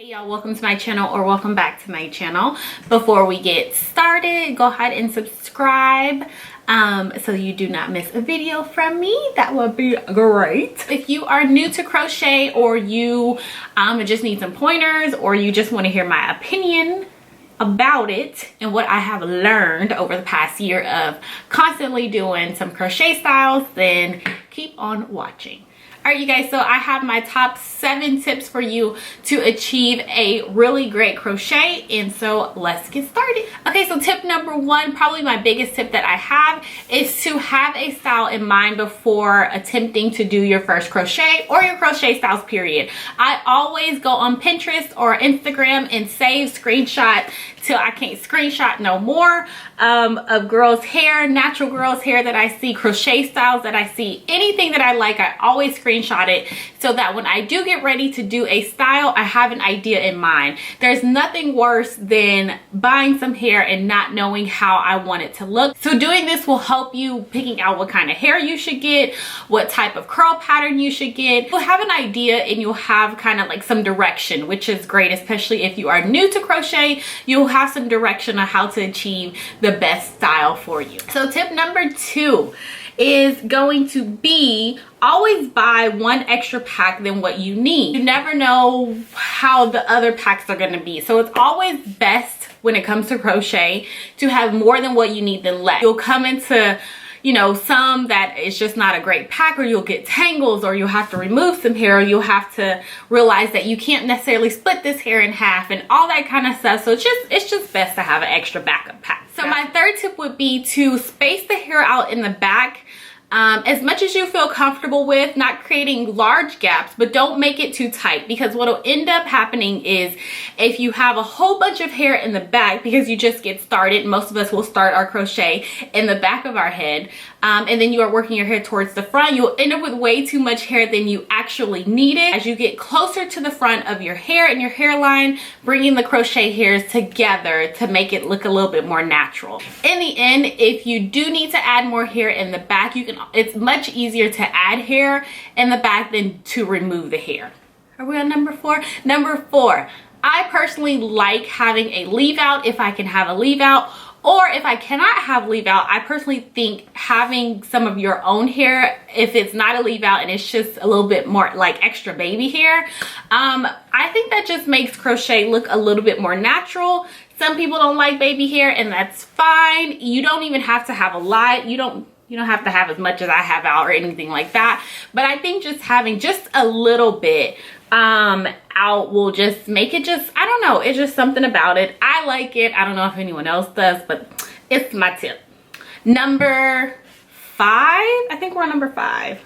y'all, welcome to my channel, or welcome back to my channel. Before we get started, go ahead and subscribe so you do not miss a video from me. That would be great. If you are new to crochet, or you just need some pointers, or you just want to hear my opinion about it and what I have learned over the past year of constantly doing some crochet styles, then keep on watching. All right, you guys, so I have my top 7 tips for you to achieve a really great crochet, and so let's get started. Okay, so tip number 1, probably my biggest tip that I have, is to have a style in mind before attempting to do your first crochet or your crochet styles, period. I always go on Pinterest or Instagram and save screenshot till I can't screenshot no more of girls' hair, natural girls' hair that I see, crochet styles that I see, anything that I like, I always screenshot it so that when I do get ready to do a style, I have an idea in mind. There's nothing worse than buying some hair and not knowing how I want it to look. So doing this will help you picking out what kind of hair you should get, what type of curl pattern you should get. You'll have an idea and you'll have kind of like some direction, which is great, especially if you are new to crochet. You'll have some direction on how to achieve the best style for you. So tip number 2 is going to be always buy one extra pack than what you need. You never know how the other packs are going to be, so it's always best when it comes to crochet to have more than what you need than less. You'll come into, you know, some that is just not a great pack, or you'll get tangles, or you'll have to remove some hair, or you'll have to realize that you can't necessarily split this hair in half and all that kind of stuff. So it's just best to have an extra backup pack. So my third tip would be to space the hair out in the back as much as you feel comfortable with, not creating large gaps, but don't make it too tight, because what will end up happening is if you have a whole bunch of hair in the back, because you just get started, most of us will start our crochet in the back of our head, and then you are working your hair towards the front, you'll end up with way too much hair than you actually needed. As you get closer to the front of your hair and your hairline, bringing the crochet hairs together to make it look a little bit more natural. In the end, if you do need to add more hair in the back, you can. It's much easier to add hair in the back than to remove the hair. Are we on number 4? Number 4, I personally like having a leave out if I can have a leave out, or if I cannot have leave out, I personally think having some of your own hair, if it's not a leave out and it's just a little bit more like extra baby hair, I think that just makes crochet look a little bit more natural. Some people don't like baby hair, and that's fine. You don't even have to have a lot. You don't have to have as much as I have out or anything like that. But I think just having just a little bit out will just make it just, I don't know, it's just something about it. I like it. I don't know if anyone else does, but it's my tip. Number 5, I think we're on number 5.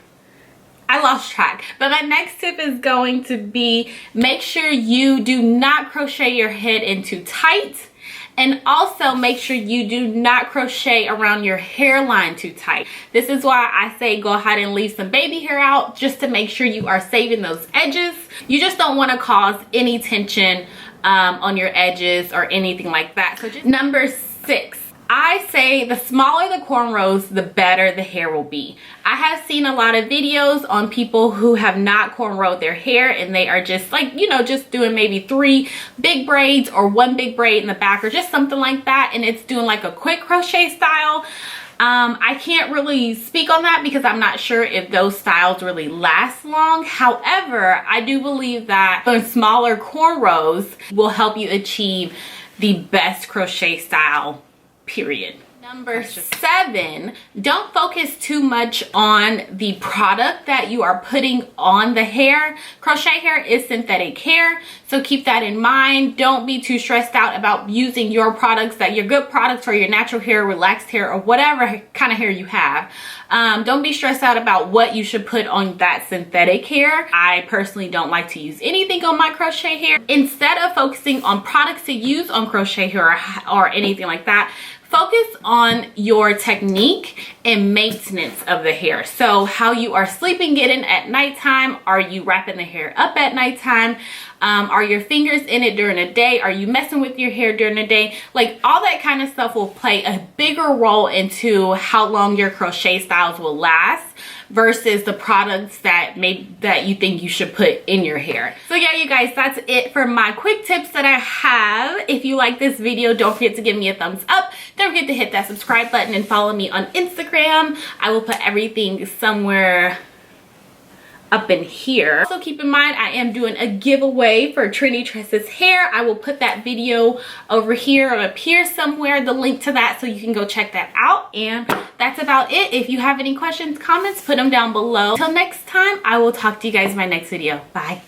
I lost track, but my next tip is going to be make sure you do not crochet your head in too tight. And also make sure you do not crochet around your hairline too tight. This is why I say go ahead and leave some baby hair out, just to make sure you are saving those edges. You just don't want to cause any tension on your edges or anything like that. So just number 6. I say the smaller the cornrows, the better the hair will be. I have seen a lot of videos on people who have not cornrowed their hair, and they are just like, you know, just doing maybe 3 big braids or 1 big braid in the back, or just something like that, and it's doing like a quick crochet style. I can't really speak on that because I'm not sure if those styles really last long. However, I do believe that the smaller cornrows will help you achieve the best crochet style, period. Number 7, don't focus too much on the product that you are putting on the hair. Crochet hair is synthetic hair, so keep that in mind. Don't be too stressed out about using your products, that your good products for your natural hair, relaxed hair, or whatever kind of hair you have. Don't be stressed out about what you should put on that synthetic hair. I personally don't like to use anything on my crochet hair. Instead of focusing on products to use on crochet hair or anything like that, focus on your technique and maintenance of the hair. So how you are sleeping it in at nighttime. Are you wrapping the hair up at nighttime? Are your fingers in it during the day? Are you messing with your hair during the day? Like, all that kind of stuff will play a bigger role into how long your crochet styles will last versus the products that you think you should put in your hair. So yeah, you guys, that's it for my quick tips that I have. If you like this video, don't forget to give me a thumbs up. Don't forget to hit that subscribe button and follow me on Instagram. I will put everything somewhere up in here. Also keep in mind, I am doing a giveaway for Trini Tresses hair. I will put that video over here or up here somewhere, the link to that, so you can go check that out. And that's about it. If you have any questions, comments, put them down below. Till next time, I will talk to you guys in my next video. Bye.